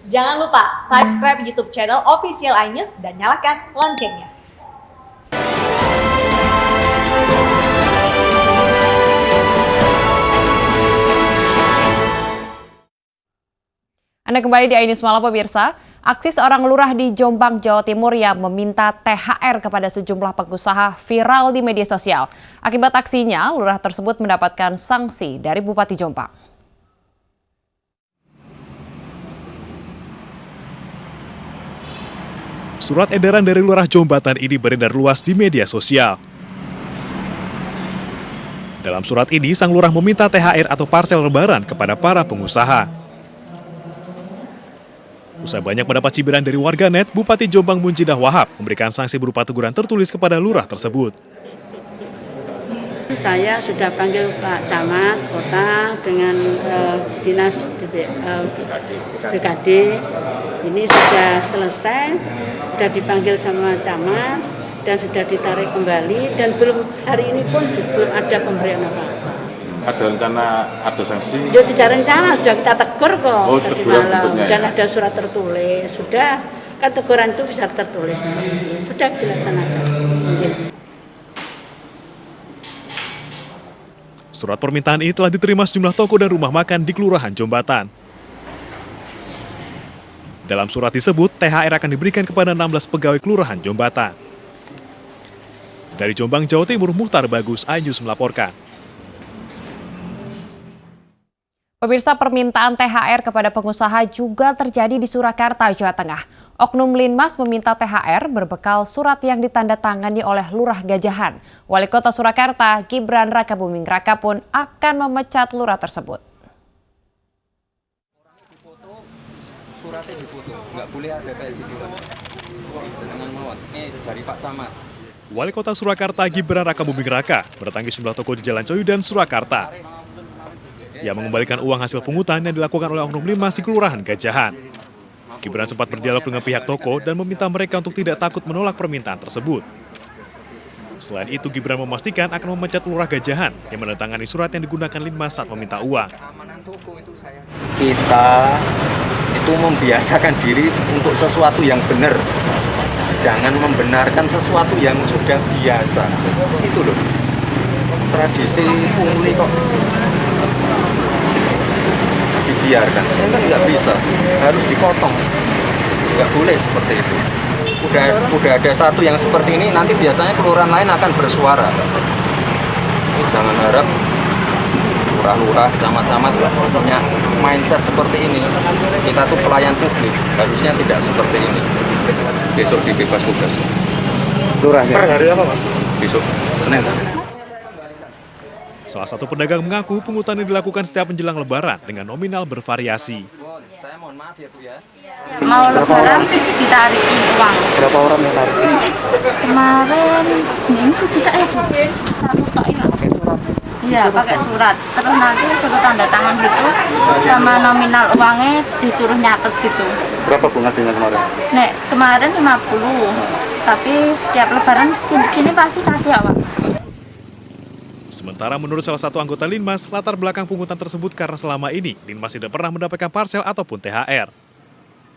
Jangan lupa subscribe YouTube channel Official iNews dan nyalakan loncengnya. Anda kembali di iNews Malam pemirsa. Aksi seorang lurah di Jombang, Jawa Timur yang meminta THR kepada sejumlah pengusaha viral di media sosial. Akibat aksinya, lurah tersebut mendapatkan sanksi dari Bupati Jombang. Surat edaran dari Lurah Jombatan ini beredar luas di media sosial. Dalam surat ini, sang lurah meminta THR atau parsel lebaran kepada para pengusaha. Usai banyak mendapat cibiran dari warganet, Bupati Jombang Munjidah Wahab memberikan sanksi berupa teguran tertulis kepada lurah tersebut. Saya sudah panggil Pak Camat Kota dengan Dinas BKD. Ini sudah selesai, sudah dipanggil sama Camat dan sudah ditarik kembali dan belum hari ini pun belum ada pemberian apa-apa. Ada rencana, ada sanksi? Ya tidak rencana, sudah kita tegur kok tadi malam dan ya? ada surat tertulis. Sudah, kan teguran itu bisa tertulis. Sudah dilaksanakan. Surat permintaan ini telah diterima sejumlah toko dan rumah makan di Kelurahan Jombatan. Dalam surat disebut, THR akan diberikan kepada 16 pegawai Kelurahan Jombatan. Dari Jombang, Jawa Timur, Muhtar Bagus, iNews melaporkan. Pemirsa, permintaan THR kepada pengusaha juga terjadi di Surakarta, Jawa Tengah. Oknum Linmas meminta THR berbekal surat yang ditandatangani oleh Lurah Gajahan. Wali Kota Surakarta, Gibran Rakabuming Raka pun akan memecat lurah tersebut. Suratnya difoto, nggak boleh ada kayak gitu kan. Dengan mawar, ini dari Pak Camat. Wali Kota Surakarta Gibran Rakabuming Raka berdatangi sejumlah toko di Jalan Coyudan, Surakarta. Ia mengembalikan uang hasil pungutan yang dilakukan oleh oknum Linmas di Kelurahan Gajahan. Gibran sempat berdialog dengan pihak toko dan meminta mereka untuk tidak takut menolak permintaan tersebut. Selain itu, Gibran memastikan akan memecat Lurah Gajahan yang menandatangani surat yang digunakan Linmas saat meminta uang. Kita itu membiasakan diri untuk sesuatu yang benar. Jangan membenarkan sesuatu yang sudah biasa. Itu loh. Tradisi pungli kok dibiarkan, ini kan nggak bisa, harus dipotong, nggak boleh seperti itu. Udah ada satu yang seperti ini, nanti biasanya kelurahan lain akan bersuara. Jangan harap lurah-lurah, camat-camat punya mindset seperti ini. Kita tuh pelayan publik, harusnya tidak seperti ini. Besok dibebas tugas. Lurahnya? Per hari apa, Pak? Besok, Senin. Salah satu pedagang mengaku pungutan yang dilakukan setiap menjelang Lebaran dengan nominal bervariasi. Saya mohon maaf ya Bu ya. Mau Lebaran ditarikin uang. Berapa orang yang tarik? Kemarin ini sejuta itu satu tok ini. Iya pakai surat. Terus nanti suruh tanda tangan gitu sama nominal uangnya disuruh nyatet gitu. Berapa Bu ngasihnya kemarin? Nek kemarin 50. Tapi setiap Lebaran sini pasti kasih ya Pak. Sementara menurut salah satu anggota Linmas, latar belakang pungutan tersebut karena selama ini Linmas tidak pernah mendapatkan parsel ataupun THR.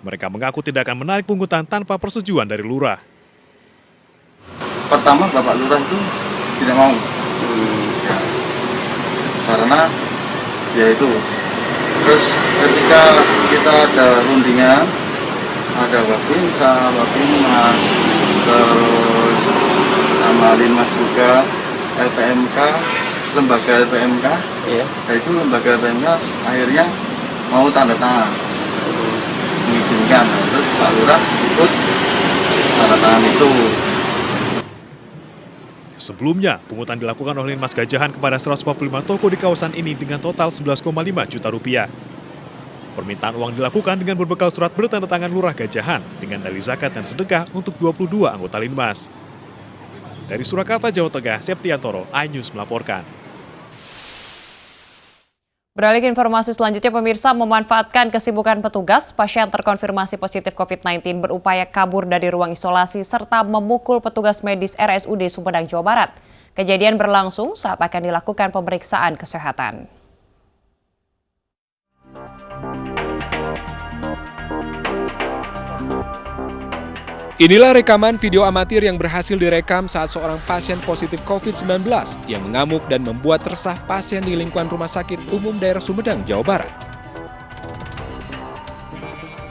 Mereka mengaku tidak akan menarik pungutan tanpa persetujuan dari lurah. Pertama Bapak Lurah itu tidak mau, karena ya itu. Terus ketika kita ada rundingan, ada Wabinsa, Wabinmas, terus sama Linmas juga, LPMK, lembaga LPMK, nah itu lembaga LPMK akhirnya mau tanda tangan, mengizinkan, terus Pak Lurah ikut tanda tangan itu. Sebelumnya, pungutan dilakukan oleh Linmas Gajahan kepada 145 toko di kawasan ini dengan total 11,5 juta rupiah. Permintaan uang dilakukan dengan berbekal surat bertanda tangan Lurah Gajahan dengan dalih zakat dan sedekah untuk 22 anggota Linmas. Dari Surakarta, Jawa Tengah, Septiantoro, iNews melaporkan. Beralih ke informasi selanjutnya, pemirsa, memanfaatkan kesibukan petugas, pasien terkonfirmasi positif COVID-19 berupaya kabur dari ruang isolasi serta memukul petugas medis RSUD Sumedang, Jawa Barat. Kejadian berlangsung saat akan dilakukan pemeriksaan kesehatan. Inilah rekaman video amatir yang berhasil direkam saat seorang pasien positif COVID-19 yang mengamuk dan membuat resah pasien di lingkungan Rumah Sakit Umum Daerah Sumedang, Jawa Barat.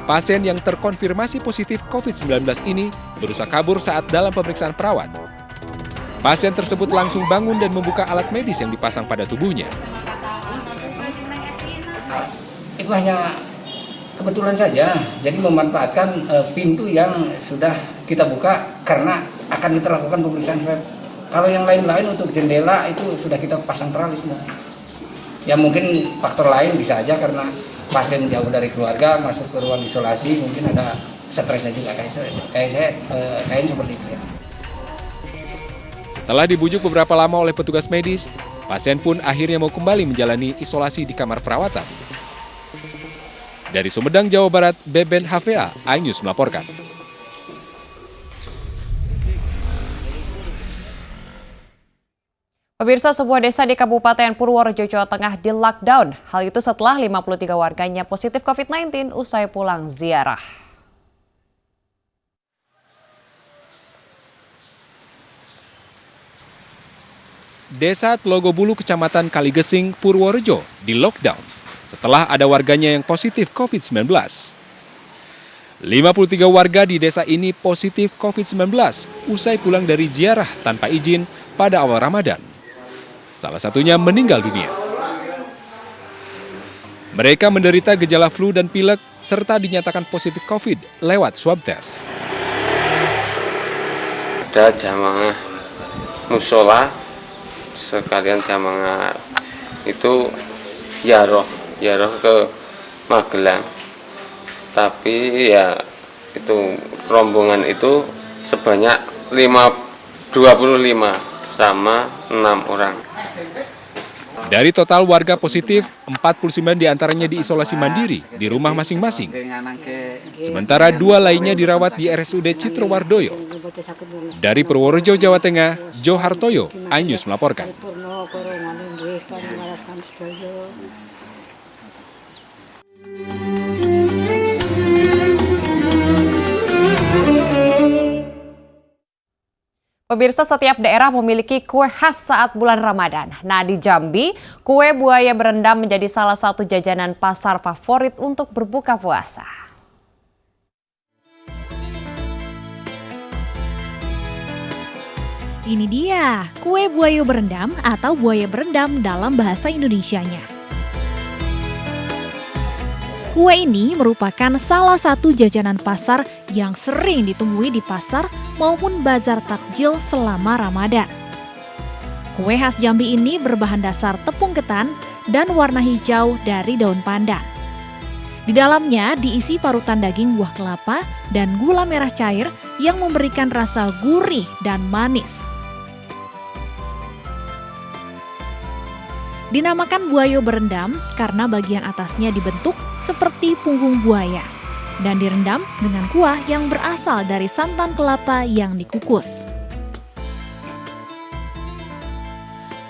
Pasien yang terkonfirmasi positif COVID-19 ini berusaha kabur saat dalam pemeriksaan perawat. Pasien tersebut langsung bangun dan membuka alat medis yang dipasang pada tubuhnya. Itu hanya kebetulan saja, jadi memanfaatkan pintu yang sudah kita buka karena akan kita lakukan pemeriksaan swab. Kalau yang lain-lain untuk jendela itu sudah kita pasang teralis semua. Ya mungkin faktor lain bisa aja karena pasien jauh dari keluarga masuk ke ruang isolasi, mungkin ada stresnya juga kayak seperti itu ya. Setelah dibujuk beberapa lama oleh petugas medis, pasien pun akhirnya mau kembali menjalani isolasi di kamar perawatan. Dari Sumedang, Jawa Barat, Beben HVA, iNews melaporkan. Pemirsa, sebuah desa di Kabupaten Purworejo, Jawa Tengah di-lockdown. Hal itu setelah 53 warganya positif COVID-19 usai pulang ziarah. Desa Tlogobulu, Kecamatan Kaligesing, Purworejo di-lockdown setelah ada warganya yang positif COVID-19. 53 warga di desa ini positif COVID-19 usai pulang dari ziarah tanpa izin pada awal Ramadan. Salah satunya meninggal dunia. Mereka menderita gejala flu dan pilek serta dinyatakan positif COVID lewat swab test. Ada jamaah musola, sekalian jamaah itu yaroh ke Magelang. Tapi ya itu rombongan itu sebanyak 25 sama 6 orang. Dari total warga positif, 49 diantaranya diisolasi mandiri di rumah masing-masing. Sementara 2 lainnya dirawat di RSUD Citrowardoyo. Dari Purworejo, Jawa Tengah, Jo Hartoyo, iNews melaporkan. Pemirsa, setiap daerah memiliki kue khas saat bulan Ramadan. Nah, di Jambi, kue buaya berendam menjadi salah satu jajanan pasar favorit untuk berbuka puasa. Ini dia, kue buaya berendam atau buaya berendam dalam bahasa Indonesianya. Kue ini merupakan salah satu jajanan pasar yang sering ditemui di pasar maupun bazar takjil selama Ramadan. Kue khas Jambi ini berbahan dasar tepung ketan dan warna hijau dari daun pandan. Di dalamnya diisi parutan daging buah kelapa dan gula merah cair yang memberikan rasa gurih dan manis. Dinamakan buaya berendam karena bagian atasnya dibentuk seperti punggung buaya dan direndam dengan kuah yang berasal dari santan kelapa yang dikukus.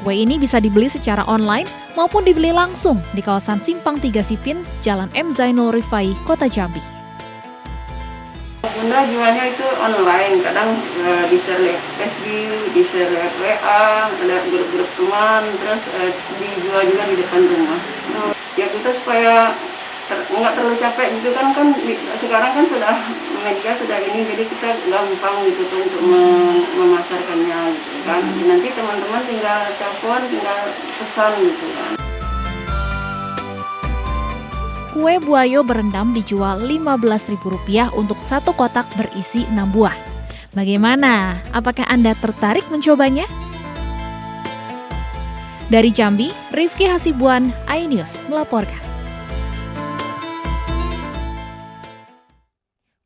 Kue ini bisa dibeli secara online maupun dibeli langsung di kawasan Simpang 3 Sipin, Jalan M. Zainul Rifai, Kota Jambi. Bunda jualnya itu online, kadang di-share lewat FB, di-share lewat WA, ada grup-grup teman, terus dijual juga di depan rumah. Ya kita supaya nggak terlalu capek gitu kan sekarang kan sudah media sudah ini, jadi kita gampang gitu tuh untuk memasarkannya gitu kan. Nanti teman-teman tinggal telepon, tinggal pesan gitu kan. Kue buaya berendam dijual Rp15.000 untuk satu kotak berisi 6 buah. Bagaimana? Apakah Anda tertarik mencobanya? Dari Jambi, Rifki Hasibuan, iNews melaporkan.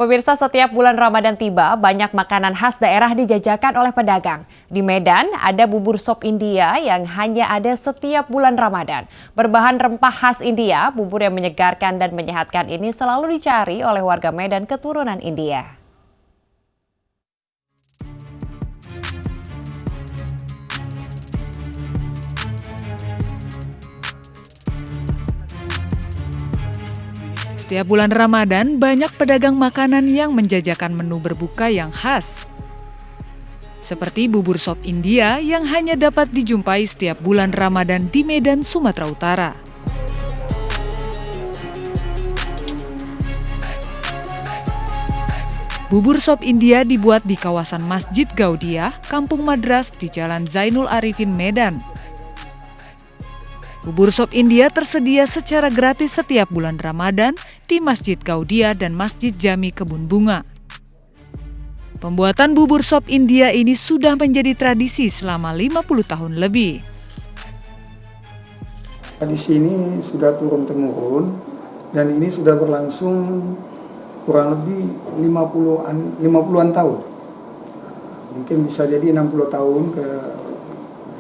Pemirsa, setiap bulan Ramadan tiba, banyak makanan khas daerah dijajakan oleh pedagang. Di Medan, ada bubur sop India yang hanya ada setiap bulan Ramadan. Berbahan rempah khas India, bubur yang menyegarkan dan menyehatkan ini selalu dicari oleh warga Medan keturunan India. Setiap bulan Ramadan, banyak pedagang makanan yang menjajakan menu berbuka yang khas. Seperti bubur sop India yang hanya dapat dijumpai setiap bulan Ramadan di Medan, Sumatera Utara. Bubur sop India dibuat di kawasan Masjid Gaudiah, Kampung Madras di Jalan Zainul Arifin, Medan. Bubur sop India tersedia secara gratis setiap bulan Ramadan di Masjid Gaudiah dan Masjid Jami Kebun Bunga. Pembuatan bubur sop India ini sudah menjadi tradisi selama 50 tahun lebih. Tradisi ini sudah turun-temurun dan ini sudah berlangsung kurang lebih 50-an tahun. Mungkin bisa jadi 60 tahun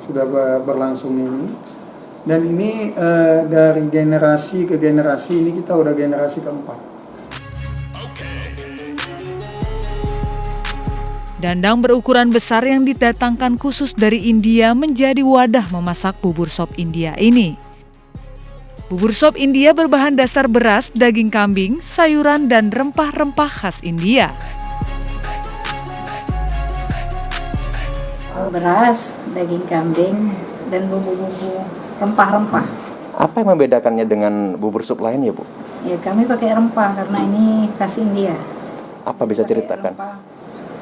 sudah berlangsung ini. Dan ini dari generasi ke generasi, ini kita udah generasi keempat. Dandang berukuran besar yang didatangkan khusus dari India menjadi wadah memasak bubur sop India ini. Bubur sop India berbahan dasar beras, daging kambing, sayuran, dan rempah-rempah khas India. Beras, daging kambing, dan bumbu-bumbu rempah-rempah. Apa yang membedakannya dengan bubur sup lain ya Bu? Ya kami pakai rempah karena ini khas India. Apa bisa ceritakan?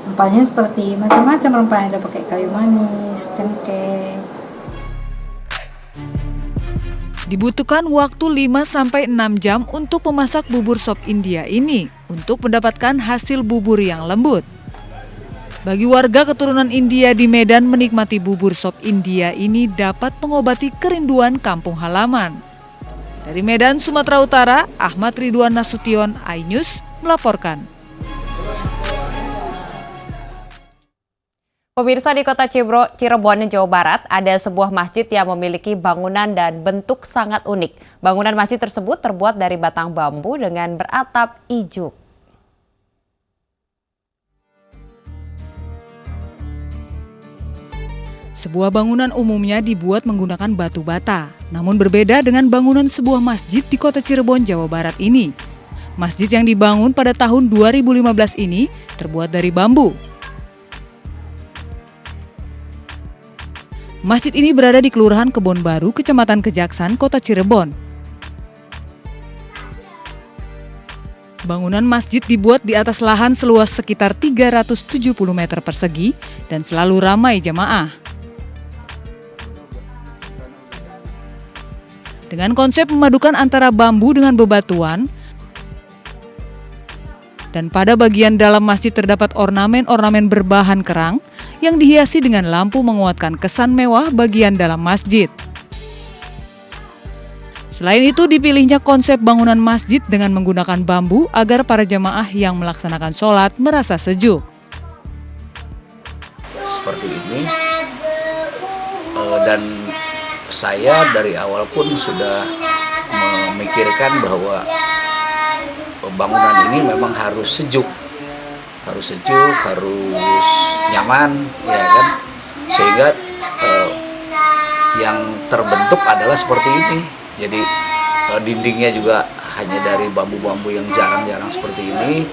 Rempahnya seperti macam-macam rempahnya, ada pakai kayu manis, cengkeh. Dibutuhkan waktu 5-6 jam untuk memasak bubur sop India ini untuk mendapatkan hasil bubur yang lembut. Bagi warga keturunan India di Medan, menikmati bubur sop India ini dapat mengobati kerinduan kampung halaman. Dari Medan, Sumatera Utara, Ahmad Ridwan Nasution, iNews melaporkan. Pemirsa, di kota Cirebon, Jawa Barat, ada sebuah masjid yang memiliki bangunan dan bentuk sangat unik. Bangunan masjid tersebut terbuat dari batang bambu dengan beratap ijuk. Sebuah bangunan umumnya dibuat menggunakan batu bata, namun berbeda dengan bangunan sebuah masjid di kota Cirebon, Jawa Barat ini. Masjid yang dibangun pada tahun 2015 ini terbuat dari bambu. Masjid ini berada di Kelurahan Kebon Baru, Kecamatan Kejaksan, Kota Cirebon. Bangunan masjid dibuat di atas lahan seluas sekitar 370 meter persegi dan selalu ramai jamaah. Dengan konsep memadukan antara bambu dengan bebatuan, dan pada bagian dalam masjid terdapat ornamen-ornamen berbahan kerang yang dihiasi dengan lampu menguatkan kesan mewah bagian dalam masjid. Selain itu, dipilihnya konsep bangunan masjid dengan menggunakan bambu agar para jamaah yang melaksanakan sholat merasa sejuk. Seperti ini, dan saya dari awal pun sudah memikirkan bahwa bangunan ini memang harus sejuk, harus nyaman, ya kan, sehingga yang terbentuk adalah seperti ini. Jadi dindingnya juga hanya dari bambu-bambu yang jarang-jarang seperti ini,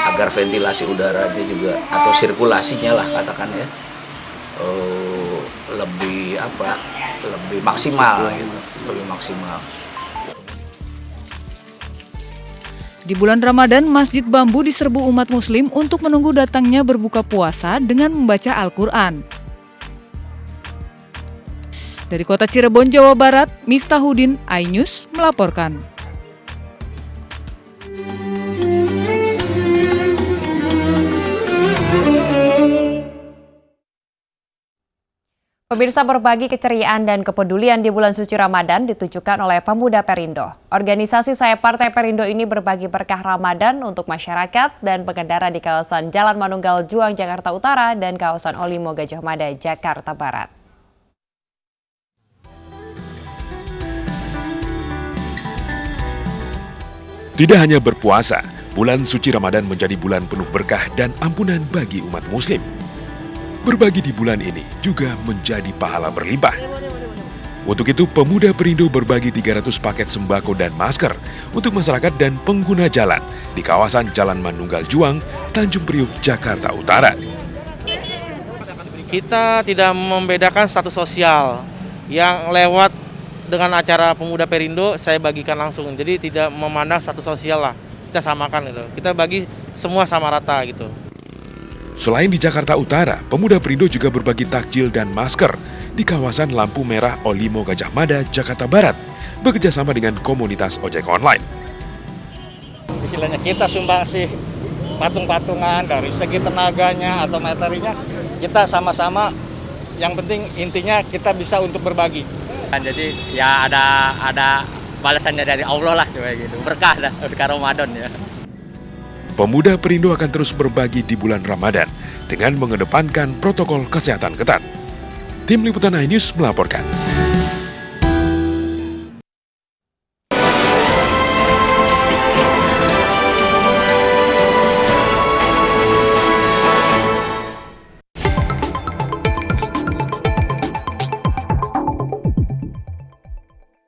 agar ventilasi udaranya juga atau sirkulasinya lah katakan ya lebih maksimal gitu, lebih maksimal. Di bulan Ramadan, Masjid Bambu diserbu umat muslim untuk menunggu datangnya berbuka puasa dengan membaca Al-Quran. Dari kota Cirebon, Jawa Barat, Miftahuddin, iNews melaporkan. Pemirsa, berbagi keceriaan dan kepedulian di bulan suci Ramadan ditunjukkan oleh Pemuda Perindo. Organisasi Saya Partai Perindo ini berbagi berkah Ramadan untuk masyarakat dan pengendara di kawasan Jalan Manunggal Juang, Jakarta Utara dan kawasan Olimo Gajah Mada, Jakarta Barat. Tidak hanya berpuasa, bulan suci Ramadan menjadi bulan penuh berkah dan ampunan bagi umat muslim. Berbagi di bulan ini juga menjadi pahala berlimpah. Untuk itu, Pemuda Perindo berbagi 300 paket sembako dan masker untuk masyarakat dan pengguna jalan di kawasan Jalan Manunggal Juang, Tanjung Priuk, Jakarta Utara. Kita tidak membedakan status sosial. Yang lewat dengan acara Pemuda Perindo, saya bagikan langsung. Jadi tidak memandang status sosial lah. Kita samakan gitu. Kita bagi semua sama rata gitu. Selain di Jakarta Utara, Pemuda Perindo juga berbagi takjil dan masker di kawasan Lampu Merah Olimo Gajah Mada, Jakarta Barat, bekerjasama dengan komunitas ojek online. Istilahnya kita sumbangsi patung-patungan dari segi tenaganya atau materinya, kita sama-sama, yang penting intinya kita bisa untuk berbagi. Jadi ya ada balasannya dari Allah lah, kayak gitu, berkah dah berkah Ramadan ya. Pemuda Perindo akan terus berbagi di bulan Ramadan dengan mengedepankan protokol kesehatan ketat. Tim Liputan iNews melaporkan.